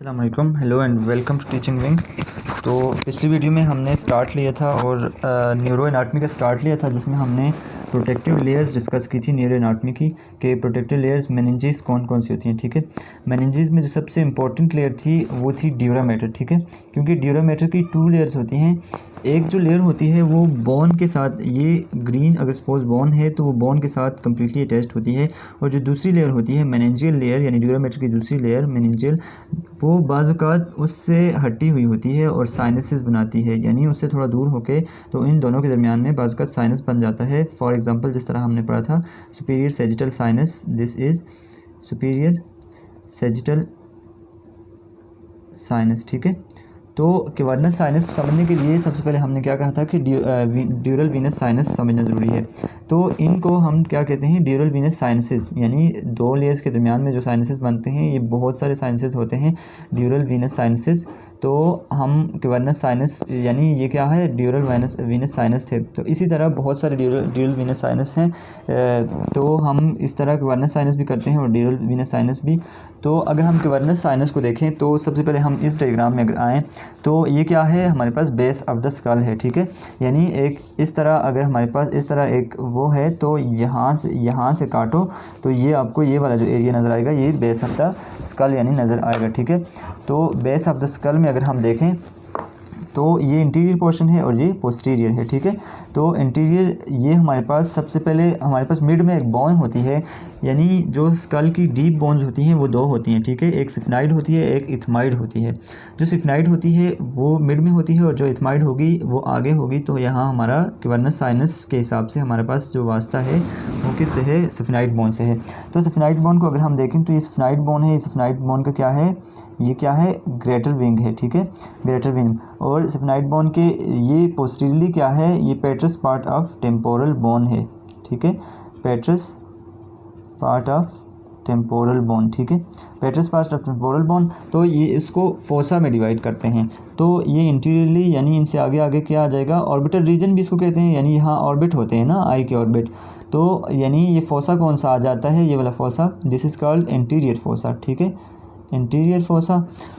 अस्सलाम वालेकुम, hello and welcome to teaching wing. तो पिछली वीडियो में हमने स्टार्ट लिया था और न्यूरो एनाटमी का स्टार्ट लिया था, जिसमें हमने प्रोटेक्टिव लेयर्स डिस्कस की थी न्यूरो एनाटमी की, कि प्रोटेक्टिव लेयर्स मेनिंजेस कौन कौन सी होती हैं। ठीक है, मेनिंजेस में जो सबसे इंपॉर्टेंट लेयर थी वो थी ड्यूरा मैटर। ठीक है, क्योंकि ड्यूरा मैटर की 2 लेयर्स होती हैं। एक जो लेयर होती है वो बोन के साथ, ये ग्रीन अगर सपोज बोन है तो वो बोन के साथ कम्प्लीटली अटैच्ड होती है, और जो दूसरी लेयर होती है मेनिंजियल लेयर, यानी ड्यूरा मैटर की दूसरी लेयर मेनिंजियल, वो बाज़-औक़ात उससे हटी हुई होती है और साइनसेस बनाती है, यानी उससे थोड़ा दूर होके तो इन दोनों के दरमियान में बाज़-औक़ात साइनस बन जाता है। फॉर एग्जांपल जिस तरह हमने पढ़ा था superior sagittal sinus, this is superior sagittal sinus. ठीक है, तो क्वेर्नस साइनस को समझने के लिए सबसे पहले हमने क्या कहा था कि ड्यूरल वीनस साइनस समझना ज़रूरी है। तो इनको हम क्या कहते हैं, ड्यूरल वीनस साइनसेस, यानी 2 लेयर्स के दरमियान में जो साइनसेस बनते हैं, ये बहुत सारे साइनसेस होते हैं ड्यूरल वीनस साइनसेस। तो हम क्वेर्नस साइनस, यानी ये क्या है, ड्यूरल वीनस साइनस थे। तो इसी तरह बहुत सारे ड्यूरल वीनस साइनस हैं, तो हम इस तरह क्वेर्नस साइनस भी करते हैं और ड्यूरल वीनस साइनस भी। तो अगर हम क्वेर्नस साइनस को देखें तो सबसे पहले हम इस डायग्राम में अगर आएँ तो ये क्या है, हमारे पास बेस ऑफ द स्कल है। ठीक है, यानी एक इस तरह अगर हमारे पास इस तरह एक वो है तो यहाँ से काटो तो ये आपको ये वाला जो एरिया नज़र आएगा, ये बेस ऑफ द स्कल यानी नज़र आएगा। ठीक है, तो बेस ऑफ द स्कल में अगर हम देखें तो ये इंटीरियर पोर्शन है और ये पोस्टीरियर है। ठीक है, तो इंटीरियर ये हमारे पास सबसे पहले हमारे पास मिड में एक बोन होती है, यानी जो स्कल की डीप बोन्स होती हैं वो 2 होती हैं। ठीक है, एक सिफनाइड होती है, एक इथमाइड होती है। जो सिफनाइड होती है वो मिड में होती है और जो इथमाइड होगी वो आगे होगी। तो यहाँ हमारा क्वेर्नस साइनस के हिसाब से हमारे पास जो वास्ता है वो किससे है, सिफनाइड बोन से है। तो सिफनाइड बोन को अगर हम देखें तो ये सिफनाइड बोन है, सिफनाइड बोन का क्या है, ये क्या है, ग्रेटर विंग है। ठीक है, ग्रेटर विंग। और सिफनाइड बोन के ये पोस्टीरियरली क्या है, ये पेट्रस पार्ट ऑफ टेम्पोरल बोन है। ठीक है, पेट्रस पार्ट ऑफ टेम्पोरल बोन। ठीक है, पेट्रस पार्ट ऑफ टेम्पोरल बोन। तो ये इसको फोसा में डिवाइड करते हैं। तो ये इंटीरियरली यानी इनसे आगे आगे क्या आ जाएगा, ऑर्बिटल रीजन भी इसको कहते हैं, यानी यहाँ ऑर्बिट होते हैं ना, आई के ऑर्बिट। तो यानी ये फोसा कौन सा आ जाता है, ये वाला fossa, this is called interior fossa. ठीक है, इंटीरियर फोसा।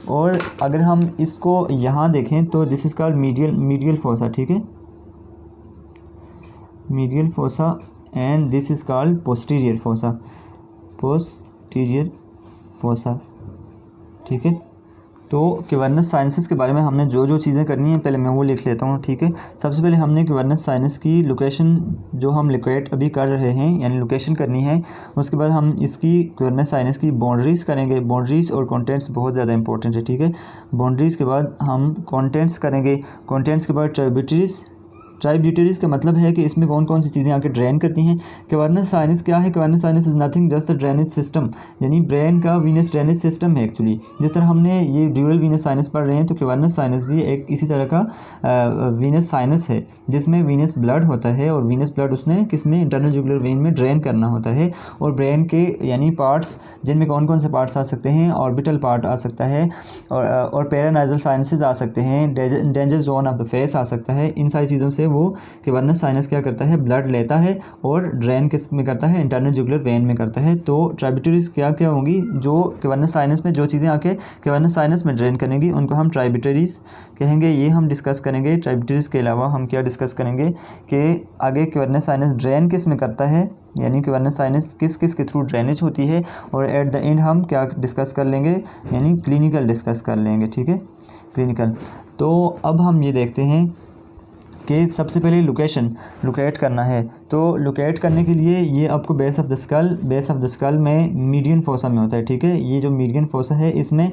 और अगर हम इसको यहाँ देखें तो this is called medial fossa. ठीक है, medial fossa, and this is called posterior fossa, posterior fossa. ठीक है, तो क्वेर्नस साइनसेस के बारे में हमने जो जो चीज़ें करनी है पहले मैं वो लिख लेता हूँ। ठीक है, सबसे पहले हमने क्वेर्नस साइनस की लोकेशन जो हम लोकेट अभी कर रहे हैं, यानी लोकेशन करनी है। उसके बाद हम इसकी क्वेर्नस साइनस की बाउंड्रीज़ करेंगे। बाउंड्रीज़ और कंटेंट्स बहुत ज़्यादा इंपॉर्टेंट है। ठीक है, बाउंड्रीज़ के बाद हम कंटेंट्स करेंगे। कंटेंट्स के बाद ट्राइब्यूटरीज़। ट्राइब्यूटरीज़ का मतलब है कि इसमें कौन कौन सी चीज़ें आके ड्रेन करती हैं। क्वेर्नस साइनस क्या है, cavernous sinus is nothing just the drainage system, यानी ब्रेन का वीनस ड्रेनेज सिस्टम है एक्चुअली। जिस तरह हमने ये ड्यूरल वीनस साइनस पढ़ रहे हैं तो क्वेर्नस साइनस भी एक इसी तरह का वीनस साइनस है, जिसमें वीनस ब्लड होता है, और वीनस ब्लड उसने किसमें, इंटरनल जुगुलर वेन में ड्रेन करना होता है। और ब्रेन के यानी पार्ट्स, जिनमें कौन कौन से पार्ट्स आ सकते हैं, ऑर्बिटल पार्ट आ सकता है, और पैरानाइजल साइनसेस आ सकते हैं, danger zone of the face आ सकता है। इन सारी चीज़ों से वो क्वेर्नस साइनस क्या करता है, ब्लड लेता है और ड्रेन किस में करता है, इंटरनल जुगुलर वेन में करता है। तो ट्राइब्यूटरीज क्या क्या होंगी, जो क्वेर्नस साइनस में जो चीज़ें आके क्वेर्नस साइनस में ड्रेन करेंगी उनको हम ट्राइब्यूटरीज कहेंगे। ये हम डिस्कस करेंगे। ट्राइब्यूटरीज के अलावा हम क्या डिस्कस करेंगे कि आगे क्वेर्नस साइनस ड्रेन किस में करता है, यानी क्वेर्नस साइनस किस किस के थ्रू ड्रेनेज होती है। और एट द एंड हम क्या डिस्कस कर लेंगे, यानी क्लिनिकल डिस्कस कर लेंगे। ठीक है, क्लिनिकल। तो अब हम ये देखते हैं कि सबसे पहले लोकेट करना है। तो लोकेट करने के लिए ये आपको बेस ऑफ द स्कल में मीडियन फोसा में होता है। ठीक है, ये जो मीडियन फोसा है इसमें,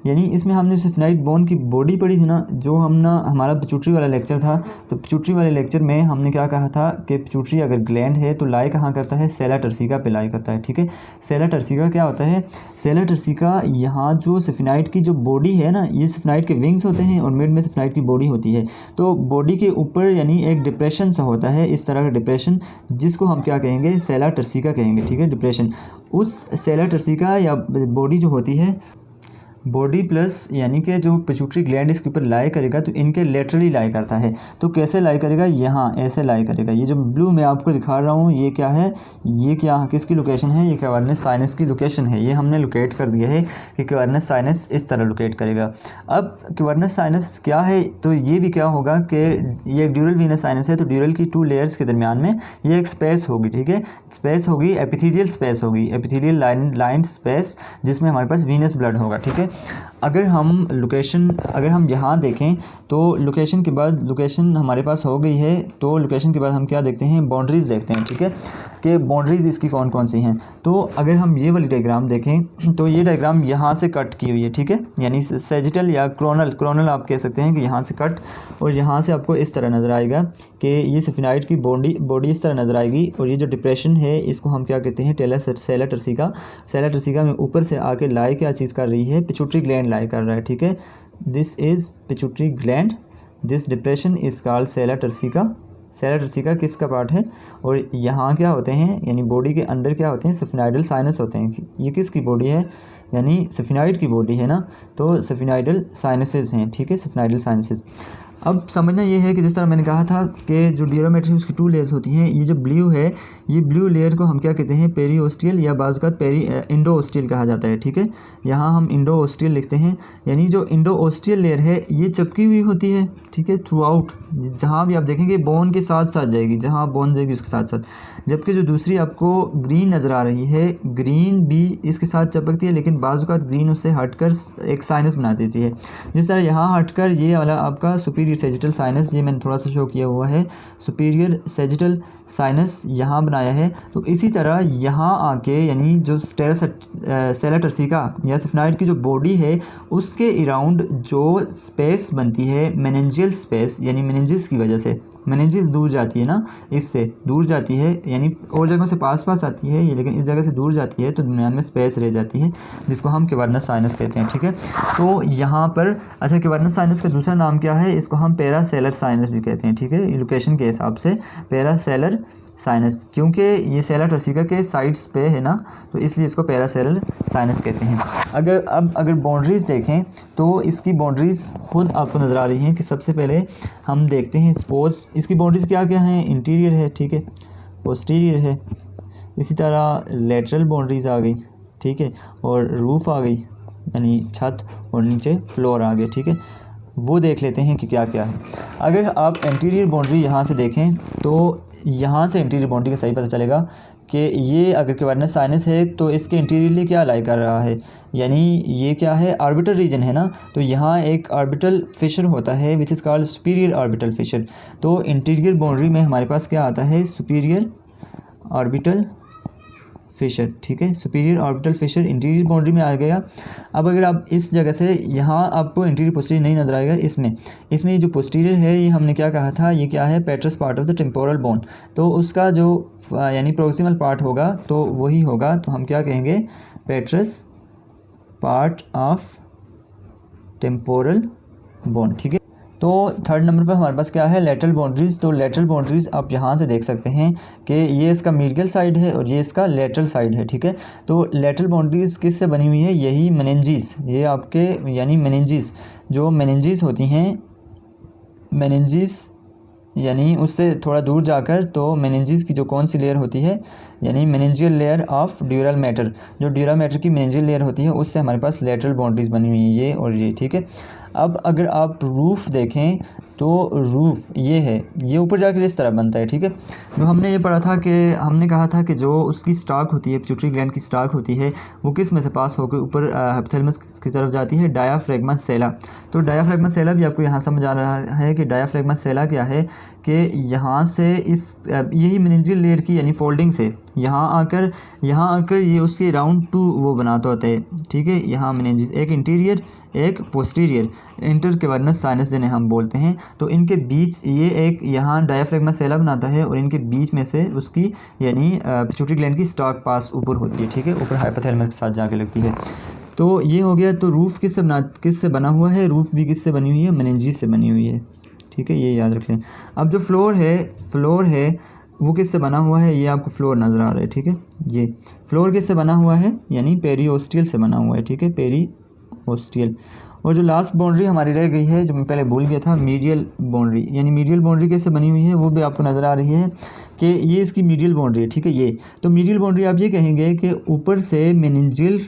यानी इसमें हमने सिफनाइड बोन की बॉडी पढ़ी थी ना, जो हमारा पिट्यूटरी वाला लेक्चर था। तो पिट्यूटरी वाले लेक्चर में हमने क्या कहा था कि पिट्यूटरी अगर ग्लैंड है तो लाई कहाँ करता है, सेला टर्सिका पे लाई करता है। ठीक है, सेला टर्सिका क्या होता है, सेला टर्सिका यहाँ जो सिफनाइड की जो बॉडी है ना, ये सिफनाइड के विंग्स होते हैं और मिड में सिफनाइड की बॉडी होती है। तो बॉडी के ऊपर यानी एक डिप्रेशन सा होता है, इस तरह का डिप्रेशन, जिसको हम क्या कहेंगे, सेला टर्सिका कहेंगे। ठीक है, डिप्रेशन। उस सेला टर्सिका या बॉडी जो होती है, बॉडी प्लस यानी कि जो पिट्यूटरी ग्लैंड इसके ऊपर लाई करेगा तो इनके लेटरली लाई करता है। तो कैसे लाई करेगा, यहाँ ऐसे लाई करेगा। ये जो ब्लू मैं आपको दिखा रहा हूँ ये क्या है, ये क्या किसकी लोकेशन है, ये कैवर्नस साइनस की लोकेशन है। ये हमने लोकेट कर दिया है कि कैवर्नस साइनस इस तरह लोकेट करेगा। अब कैवर्नस साइनस क्या है, तो ये भी क्या होगा कि ये ड्यूरल वीनस साइनस है, तो ड्यूरल की 2 लेयर्स के दरमियान में ये एक स्पेस होगी, ठीक है, स्पेस होगी, एपिथेलियल स्पेस होगी, एपिथेलियल लाइन स्पेस, जिसमें हमारे पास वीनस ब्लड होगा, ठीक है। अगर हम यहाँ देखें तो लोकेशन के बाद, लोकेशन हमारे पास हो गई है, तो लोकेशन के बाद हम क्या देखते हैं, बाउंड्रीज देखते हैं, ठीक है, कि बाउंड्रीज इसकी कौन कौन सी हैं। तो अगर हम ये वाली डायग्राम देखें तो ये डायग्राम यहाँ से कट की हुई है, ठीक है, यानी सेजिटल या क्रोनल आप कह सकते हैं कि यहाँ से कट, और यहाँ से आपको इस तरह नज़र आएगा कि ये सफिनाइड की बॉडी इस तरह नज़र आएगी। और ये जो डिप्रेशन है इसको हम क्या कहते हैं, सेला टर्सिका। सेला टर्सिका में ऊपर से आके लाई क्या चीज़ कर रही है, पिट्यूटरी ग्लैंड लाई कर रहा है, ठीक है। This is pituitary gland, this depression is called sella turcica. Sella turcica किसका पार्ट है, और यहाँ क्या होते हैं, यानी बॉडी के अंदर क्या होते हैं, सफिनाइडल साइनस होते हैं। ये किसकी बॉडी है, यानी सफिनाइड की बॉडी है ना, तो सफिनाइडल साइनसेस हैं, ठीक है, सफिनाइडल साइनसेस। अब समझना ये है कि जिस तरह मैंने कहा था कि जो ड्यूरामेट्री उसकी 2 लेयर्स होती हैं, ये जो ब्लू है, ये ब्लू लेयर को हम क्या कहते हैं, पेरीओस्टियल या बाज़ इंडोओस्टियल कहा जाता है, ठीक है। यहाँ हम इंडोओस्टियल लिखते हैं, यानी जो इंडोओस्टियल लेयर है ये चिपकी हुई होती है, ठीक है, थ्रू आउट, जहाँ भी आप देखेंगे बोन के साथ साथ जाएगी, जहाँ बोन जाएगी उसके साथ साथ। जबकि जो दूसरी आपको ग्रीन नज़र आ रही है, ग्रीन भी इसके साथ चिपकती है, लेकिन बाज़ ग्रीन उससे हटकर एक साइनस बना देती है। जिस तरह यहाँ हटकर ये वाला आपका सुपीरियर सेजिटल साइनस, ये मैंने थोड़ा सा शो किया हुआ है, सुपीरियर सेजिटल साइनस यहाँ बनाया है। तो इसी तरह यहाँ आके यानी जो सेला टर्सिका या सफिनाइड की जो बॉडी है उसके अराउंड जो स्पेस बनती है, मेनिंजियल स्पेस, यानी मेनिंजिस की वजह से, मेनिंजिस दूर जाती है ना, इससे दूर जाती है, यानी और जगहों से पास आती है ये, लेकिन इस जगह से दूर जाती है तो दरमियान में स्पेस रह जाती है, जिसको हम कैवर्नस साइनस कहते हैं, ठीक है। तो यहाँ पर अच्छा, कैवर्नस साइनस का दूसरा नाम क्या है, इसको हम पैरासेलर साइनस भी कहते हैं, ठीक है, लोकेशन के हिसाब से पैरासेलर साइनस, क्योंकि ये सेला टर्सिका के साइड्स पे है ना, तो इसलिए इसको पैरासेलर साइनस कहते हैं। अगर बाउंड्रीज़ देखें तो इसकी बाउंड्रीज़ खुद आपको नज़र आ रही हैं कि सबसे पहले हम देखते हैं, सपोज इसकी बाउंड्रीज़ क्या क्या हैं, इंटीरियर है, ठीक है, पोस्टीरियर है, इसी तरह लेटरल बाउंड्रीज़ आ गई, ठीक है, और रूफ़ आ गई यानी छत, और नीचे फ्लोर आ गए, ठीक है। वो देख लेते हैं कि क्या क्या है। अगर आप इंटीरियर बाउंड्री यहाँ से देखें तो यहाँ से इंटीरियर बाउंड्री का सही पता चलेगा कि ये अगर कैवर्नस साइनस है तो इसके इंटीरियरली क्या लाई कर रहा है, यानी ये क्या है, ऑर्बिटल रीजन है ना, तो यहाँ एक ऑर्बिटल फिशर होता है which is called superior orbital Fisher. तो इंटीरियर बाउंड्री में हमारे पास क्या आता है, सुपीरियर ऑर्बिटल फिशर, ठीक है, superior orbital Fisher interior boundary में आ गया। अब अगर आप इस जगह से यहाँ आपको इंटीरियर पोस्टीरियर नहीं नजर आएगा, इसमें ये जो पोस्टीरियर है ये हमने क्या कहा था, ये क्या है, पेट्रस part of the temporal bone, तो उसका जो यानी प्रोक्सिमल पार्ट होगा तो वही होगा, तो हम क्या कहेंगे, पेट्रस पार्ट ऑफ टेम्पोरल बोन, ठीक है। तो थर्ड नंबर पर हमारे पास क्या है, लेटरल बाउंड्रीज़। तो लेटरल बाउंड्रीज़ आप यहाँ से देख सकते हैं कि ये इसका मीडियल साइड है और ये इसका लेटरल साइड है, ठीक है। तो लेटरल बाउंड्रीज़ किससे बनी हुई है, यही मेनिंजीज, ये आपके यानी मेनिंजीज, जो मेनिंजीज होती हैं, मेनिंजीज यानी उससे थोड़ा दूर जाकर तो मेनिंजीज की जो कौन सी लेयर होती है, यानी मेनिंजियल लेयर ऑफ ड्यूरल मैटर, जो ड्यूरल मैटर की मेनिंजियल लेयर होती है उससे हमारे पास लेटरल बाउंड्रीज़ बनी हुई है, ये और ये, ठीक है। अब अगर आप रूफ़ देखें तो रूफ़ ये है, ये ऊपर जाकर इस तरह बनता है, ठीक है। जो हमने ये पढ़ा था कि हमने कहा था कि जो उसकी स्टाक होती है, पिट्यूटरी ग्लैंड की स्टाक होती है, वो किस में से पास होकर ऊपर हाइपोथैलेमस की तरफ जाती है, डायाफ्रैग्मा सेला। तो डायाफ्रैग्मा सेला भी आपको यहाँ समझ आ रहा है कि डायाफ्रैग्मा सेला क्या है, कि यहाँ से इस यही मेनिंजियल लेयर की यानी फोल्डिंग से यहाँ आकर ये उसके राउंड टू वो बनाता होता है, ठीक है। यहाँ मेनिंजिस एक इंटीरियर एक पोस्टीरियर, इंटर कैवर्नस साइनस जिन्हें हम बोलते हैं, तो इनके बीच ये एक यहाँ डायाफ्रैग्मा सेला बनाता है और इनके बीच में से उसकी यानी पिट्यूटरी ग्लैंड की स्टाक पास ऊपर होती है, ठीक है, ऊपर हाइपोथैलेमस के साथ जाके लगती है। तो ये हो गया। तो रूफ़ किससे बना हुआ है, रूफ़ भी किससे बनी हुई है, मेनिंजीज से बनी हुई है, ठीक है, ये याद रख लें। अब जो फ्लोर है वो किससे बना हुआ है, ये आपको फ्लोर नज़र आ रहा है, ठीक है। ये फ्लोर किससे बना हुआ है, यानी पेरीओस्टियल से बना हुआ है, ठीक है, पेरीओस्टियल ओस्टियल। और जो लास्ट बाउंड्री हमारी रह गई है, जो मैं पहले भूल गया था, मीडियल बाउंड्री, यानी मीडियल बाउंड्री कैसे बनी हुई है वो भी आपको नज़र आ रही है कि ये इसकी मीडियल बाउंड्री है, ठीक है। ये तो मीडियल बाउंड्री आप ये कहेंगे कि ऊपर से मेनिंजियल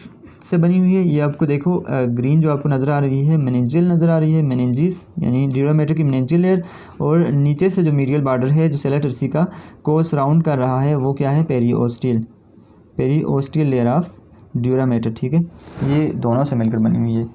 से बनी हुई है। ये आपको देखो ग्रीन जो आपको नज़र आ रही है मेनिंजियल नज़र आ रही है, मेनिंजिस यानी ड्यूरामेटर की मेनिंजियल लेयर, और नीचे से जो मीडियल बॉर्डर है जो सेलर टर्सी का को सराउंड कर रहा है वो क्या है, पेरिओस्टियल लेयर ऑफ ड्यूरामेटर, ठीक है। ये दोनों से मिलकर बनी हुई है।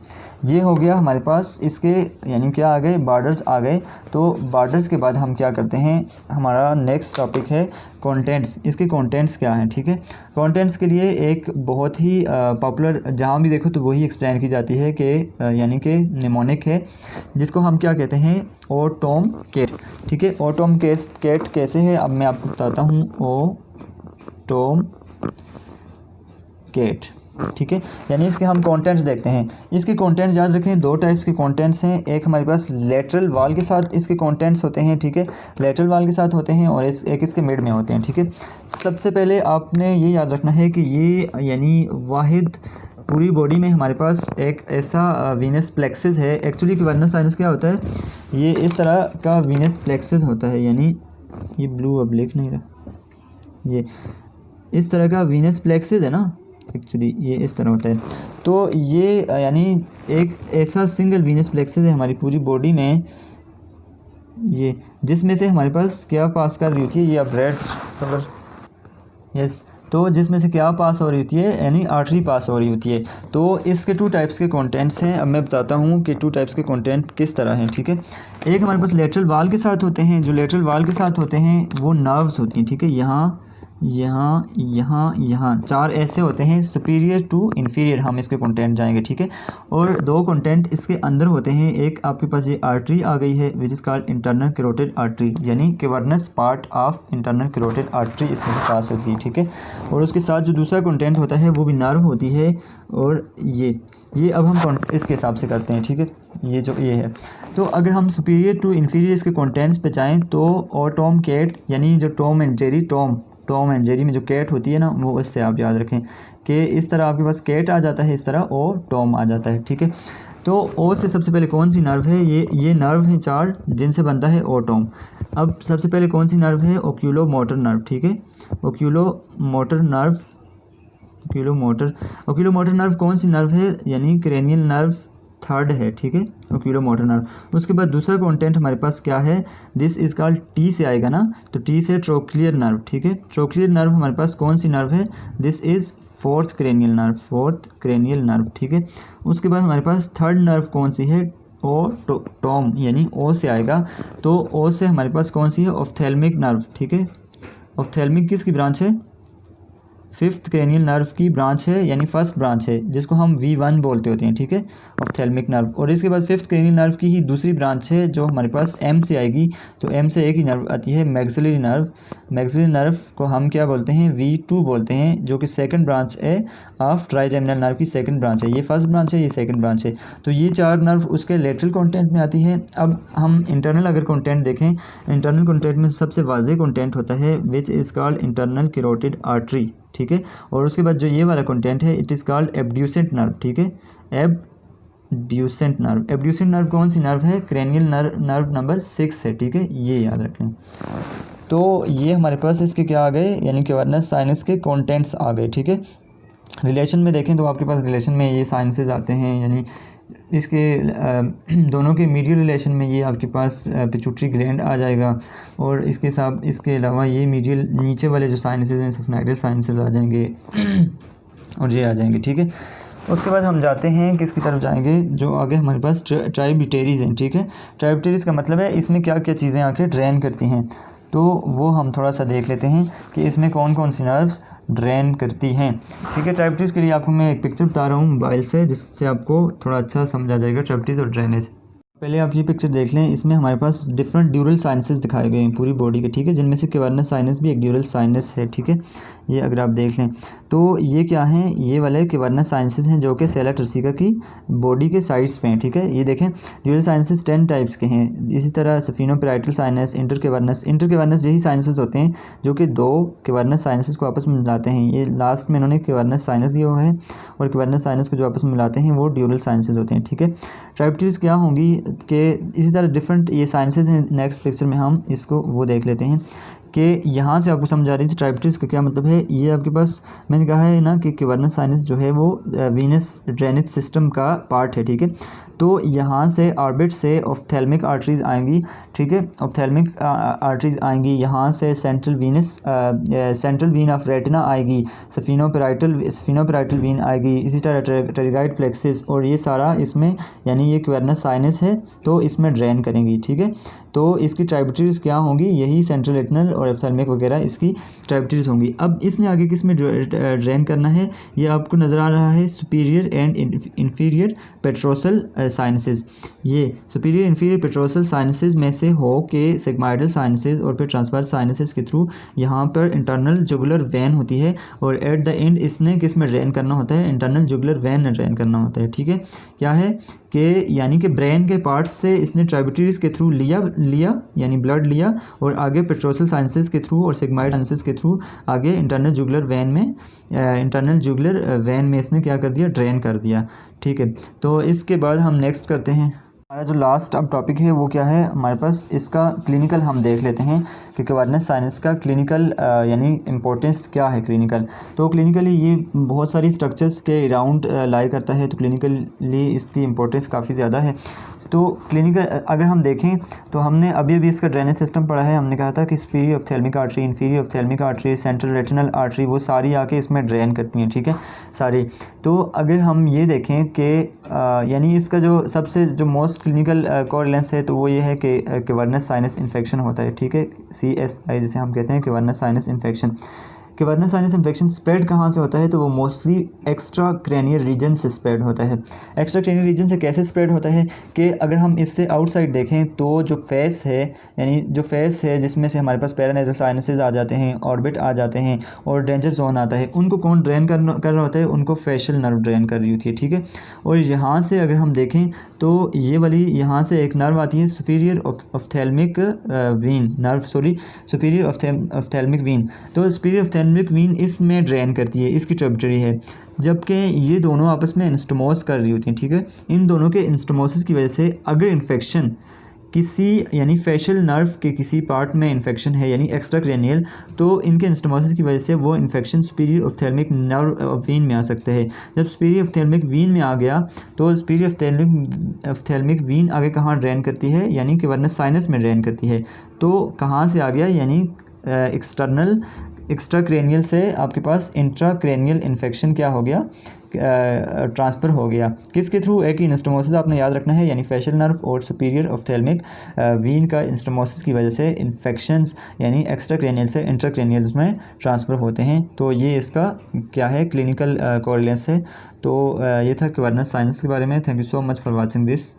ये हो गया हमारे पास इसके यानी क्या आ गए, बॉर्डर्स आ गए। तो बॉर्डर्स के बाद हम क्या करते हैं, हमारा नेक्स्ट टॉपिक है कंटेंट्स। इसके कंटेंट्स क्या हैं, ठीक है। कंटेंट्स के लिए एक बहुत ही पॉपुलर, जहाँ भी देखो तो वही एक्सप्लेन की जाती है कि यानी कि निमोनिक है, जिसको हम क्या कहते हैं, ओटोम केट, ठीक है। ओटोम केट कैसे है अब मैं आपको बताता हूँ। ओटोम केट, ठीक है। यानी इसके हम कंटेंट्स देखते हैं। इसके कंटेंट्स याद रखें, दो टाइप्स के कंटेंट्स हैं। एक हमारे पास लेटरल वॉल के साथ इसके कंटेंट्स होते हैं, ठीक है, लेटरल वॉल के साथ होते हैं, और एक इसके मिड में होते हैं, ठीक है। सबसे पहले आपने ये याद रखना है कि ये यानी वाहिद पूरी बॉडी में हमारे पास एक ऐसा वीनस प्लेक्सिस है। एक्चुअली क्वेनस साइनस क्या होता है, ये इस तरह का वीनस प्लेक्सिस होता है, यानी ये ब्लू अब लिख नहीं रहा, ये इस तरह का वीनस प्लेक्सिस है ना, एक्चुअली ये इस तरह होता है। तो ये यानी एक ऐसा सिंगल वीनस प्लेक्सिस है हमारी पूरी बॉडी में, ये जिसमें से हमारे पास क्या पास कर रही होती है, ये अब रेड कलर, यस, तो जिसमें से क्या पास हो रही होती है, यानी आर्टरी पास हो रही होती है। तो इसके टू टाइप्स के कंटेंट्स हैं। अब मैं बताता हूँ कि टू टाइप्स के कंटेंट किस तरह हैं, ठीक है। एक हमारे पास लेटरल वॉल के साथ होते हैं। जो लेटरल वॉल के साथ होते हैं वो नर्व्स होती हैं, ठीक है। यहाँ चार ऐसे होते हैं, सुपीरियर टू इन्फीरियर हम इसके कंटेंट जाएंगे, ठीक है। और दो कंटेंट इसके अंदर होते हैं। एक आपके पास ये आर्टरी आ गई है which is called internal carotid artery, यानी cavernous part of internal carotid artery इसमें से पास होती है, ठीक है। और उसके साथ जो दूसरा कंटेंट होता है वो भी नर्व होती है, और ये अब हम इसके हिसाब से करते हैं, ठीक है। ये है, तो अगर हम सुपीरियर टू इन्फीरियर इसके कंटेंट्स पे जाएँ तो ओटोम केट, यानी जो टॉम एंड जेरी में जो कैट होती है ना, वो इससे आप याद रखें कि इस तरह आपके पास कैट आ जाता है, इस तरह और टॉम आ जाता है, ठीक है। तो ओ से सबसे पहले कौन सी नर्व है, ये नर्व है चार जिनसे बनता है ओटोम। अब सबसे पहले कौन सी नर्व है, ओक्यूलो मोटर नर्व, ठीक है। ओक्यूलो मोटर नर्व कौन सी नर्व है, यानी क्रेनियल नर्व थर्ड है, ठीक है, ओक्यूलो मोटर नर्व। उसके बाद दूसरा कंटेंट हमारे पास क्या है, दिस इज कॉल्ड टी से आएगा ना, तो टी से ट्रोक्लियर नर्व, ठीक है। ट्रोक्लियर नर्व हमारे पास कौन सी नर्व है, this is fourth cranial nerve, ठीक है। उसके बाद हमारे पास थर्ड नर्व कौन सी है, टॉम, यानी ओ से आएगा, तो ओ से हमारे पास कौन सी है, ऑफ्थेल्मिक नर्व, ठीक है। ऑफ्थेल्मिक किसकी ब्रांच है, फिफ्थ क्रेनियल नर्व की ब्रांच है, यानी फर्स्ट ब्रांच है, जिसको हम V1 बोलते होते हैं, ठीक है, ऑफ्थेल्मिक नर्व। और इसके बाद फिफ्थ क्रेनियल नर्व की ही दूसरी ब्रांच है जो हमारे पास M से आएगी, तो M से एक ही नर्व आती है, मैक्सिलरी नर्व को हम क्या बोलते हैं, V2 बोलते हैं, जो कि सेकंड ब्रांच है ऑफ ट्राइजेमिनल नर्व की सेकंड ब्रांच है। ये फर्स्ट ब्रांच है, ये सेकंड ब्रांच है। तो ये चार नर्व उसके लेटरल कंटेंट में आती है। अब हम इंटरनल अगर कंटेंट देखें, इंटरनल कंटेंट में सबसे वाज़ेह कंटेंट होता है which is called internal carotid artery, ठीक है। और उसके बाद जो ये वाला कंटेंट है it is called abducent nerve, ठीक है, एब्ड्यूसेंट नर्व कौन सी नर्व है, क्रेनियल नर्व नंबर 6 है, ठीक है, ये याद रखें। तो ये हमारे पास इसके क्या आ गए, यानी कैवर्नस साइनस के कंटेंट्स आ गए, ठीक है। रिलेशन में देखें तो आपके पास रिलेशन में ये साइंसेज आते हैं, यानी इसके दोनों के मीडियल रिलेशन में ये आपके पास पिट्यूटरी ग्लैंड आ जाएगा, और इसके अलावा ये मीडियल नीचे वाले जो साइनसेज हैं सफनाइडल साइनसेज आ जाएंगे और ये आ जाएंगे, ठीक है। उसके बाद हम जाते हैं किसकी तरफ जाएंगे, जो आगे हमारे पास ट्राइब्यूटेरीज हैं, ठीक है। ट्राइब्यूटेरीज का मतलब है इसमें क्या क्या चीज़ें आके ड्रेन करती हैं, तो वो हम थोड़ा सा देख लेते हैं कि इसमें कौन कौन सी नर्व्स ड्रेन करती हैं, ठीक है। ट्राइब्यूटेरीज के लिए आपको मैं एक पिक्चर बता रहा हूँ मोबाइल से, जिससे आपको थोड़ा अच्छा समझ आ जाएगा ट्राइब्यूटेरीज और ड्रेनेज। पहले आप ये पिक्चर देख लें, इसमें हमारे पास डिफरेंट ड्यूरल साइनसेस दिखाए गए हैं पूरी बॉडी के, ठीक है, जिनमें से कैवर्नस साइनस भी एक ड्यूरल साइनस है, ठीक है। ये अगर आप देख लें तो ये क्या हैं, ये वाले कैवर्नस साइनसेस हैं जो कि सेला टर्सिका की बॉडी के साइड्स पे हैं, ठीक है। ये देखें ड्यूरल साइनसेस 10 टाइप्स के हैं। इसी तरह सफिनोपेराइटल साइनस, इंटरकैवर्नस यही साइनसेस होते हैं जो कि दो कैवर्नस साइनसेस को आपस में मिलाते हैं। ये लास्ट में इन्होंने कैवर्नस साइनस दिया हुआ है, और कैवर्नस साइनस को जो आपस में मिलाते हैं वो ड्यूरल साइनसेस होते हैं, ठीक है। ट्राइप्टिल्स क्या होंगी कि इसी तरह डिफरेंट ये साइंसेज हैं। नेक्स्ट पिक्चर में हम इसको वो देख लेते हैं कि यहाँ से आपको समझ आ रही थी ट्राइप्टिल्स का क्या मतलब है। ये आपके पास मैंने कहा है ना कि कैवर्नस साइनस जो है वो वीनस ड्रेनेज सिस्टम का पार्ट है, ठीक है। तो यहाँ से ऑर्बिट से ऑफ्थेल्मिक आर्टरीज आएंगी, ठीक है, ऑफ्थेल्मिक आर्टरीज आएंगी। यहाँ से सेंट्रल वीन ऑफ रेटिना आएगी, सफिनोपेराइटल वीन आएगी, इसी तरह टेरिगाइड प्लेक्सिस, और ये सारा इसमें यानी ये कैवर्नस साइनस है तो इसमें ड्रेन करेंगी, ठीक है। तो इसकी ट्राइब्यूटरीज क्या होंगी, यही सेंट्रल रेटिनल और ऑफ्थेल्मिक वगैरह इसकी ट्राइब्यूटरीज होंगी। अब इसने आगे किस में ड्रेन करना है, ये आपको नज़र आ रहा है superior and inferior petrosal sinuses. ये सुपीरियर इंफीरियर पेट्रोसल साइनसेस में से हो के सिग्माइडल साइनसेस और फिर ट्रांसवर्स साइनसेस के थ्रू यहाँ पर इंटरनल जुगुलर वैन होती है, और एट द एंड इसने किस में ड्रेन करना होता है, इंटरनल जुगुलर वैन में ड्रेन करना होता है, ठीक है। क्या है कि यानी कि ब्रेन के पार्ट्स से इसने ट्राइब्यूटरीज के थ्रू लिया यानी ब्लड लिया, और आगे पेट्रोसल साइनसेस के थ्रू और सिग्माइड साइनसेस के थ्रू आगे इंटरनल जुगुलर वैन में इसने क्या कर दिया, ड्रेन कर दिया, ठीक है। तो इसके बाद हम नेक्स्ट करते हैं, हमारा जो लास्ट अब टॉपिक है वो क्या है हमारे पास, इसका क्लिनिकल हम देख लेते हैं कि कैवर्नस साइनस का क्लिनिकल यानी इम्पोर्टेंस क्या है क्लिनिकल। तो क्लिनिकली ये बहुत सारी स्ट्रक्चर्स के अराउंड लाई करता है, तो क्लिनिकली इसकी इम्पोर्टेंस काफ़ी ज़्यादा है। तो क्लिनिकल अगर हम देखें तो हमने अभी इसका ड्रेनेज सिस्टम पढ़ा है। हमने कहा था कि superior ophthalmic artery, inferior ophthalmic artery, central retinal artery, वो सारी आके इसमें ड्रेन करती हैं, ठीक है, सारी। तो अगर हम ये देखें कि यानी इसका जो सबसे जो मोस्ट क्लिनिकल कोरिलेंस है तो वो ये है कि कैवर्नस साइनस इन्फेक्शन होता है, ठीक है, CSI जिसे हम कहते हैं, cavernous sinus infection. Cavernous sinus infection spread कहाँ से होता है, तो वो मोस्टली एक्स्ट्रा क्रेनियल रीजन से स्प्रेड होता है। एक्स्ट्रा क्रेनियल रीजन से कैसे स्प्रेड होता है कि अगर हम इससे आउटसाइड देखें तो जो फेस है, यानी जो फेस है जिसमें से हमारे पास पैरानेजल साइनसेस आ जाते हैं, ऑर्बिट आ जाते हैं और डेंजर जोन आता है, उनको कौन ड्रेन कर रहा होता है, उनको फेशियल नर्व ड्रेन कर रही होती है, ठीक है। और यहाँ से अगर हम देखें तो ये वाली यहाँ से एक नर्व आती है सुपीरियर ऑफ्थेल्मिक वीन, तो सुपीरियर ऑफ्थेल्मिक वीन इसमें ड्रेन करती है, इसकी ट्रिब्यूटरी है, जबकि ये दोनों आपस में इंस्टोमोस कर रही होती हैं, ठीक है। इन दोनों के इंस्टोमोसिस की वजह से अगर इन्फेक्शन किसी यानी फेशियल नर्व के किसी पार्ट में इन्फेक्शन है यानी एक्स्ट्रा क्रेनियल, तो इनके इंस्टोमोसिस की वजह से वो इन्फेक्शन सुपीरियर ऑफ्थेल्मिक नर्व वीन में आ सकता है। जब सुपीरियर ऑफ्थेल्मिक वीन में आ गया तो सुपीरियर ऑफ्थेल्मिक वीन आगे कहाँ ड्रेन करती है, यानी कैवर्नस साइनस में ड्रेन करती है। तो कहाँ से आ गया, यानी एक्स्ट्रा क्रेनियल से आपके पास इंट्रा क्रेनियल इन्फेक्शन क्या हो गया, ट्रांसफ़र हो गया। किसके थ्रू, एक ही इंस्टोमोसिस आपने याद रखना है, यानी फेशियल नर्व और सुपीरियर ऑफ्थेल्मिक वीन का इंस्टोमोसिस की वजह से इन्फेक्शंस यानी एक्स्ट्रा क्रेनियल से इंट्रा क्रेनियल में ट्रांसफ़र होते हैं। तो ये इसका क्या है, क्लिनिकल कोरिलेंस है। तो ये था कैवर्नस साइनस के बारे में। Thank you so much for watching this.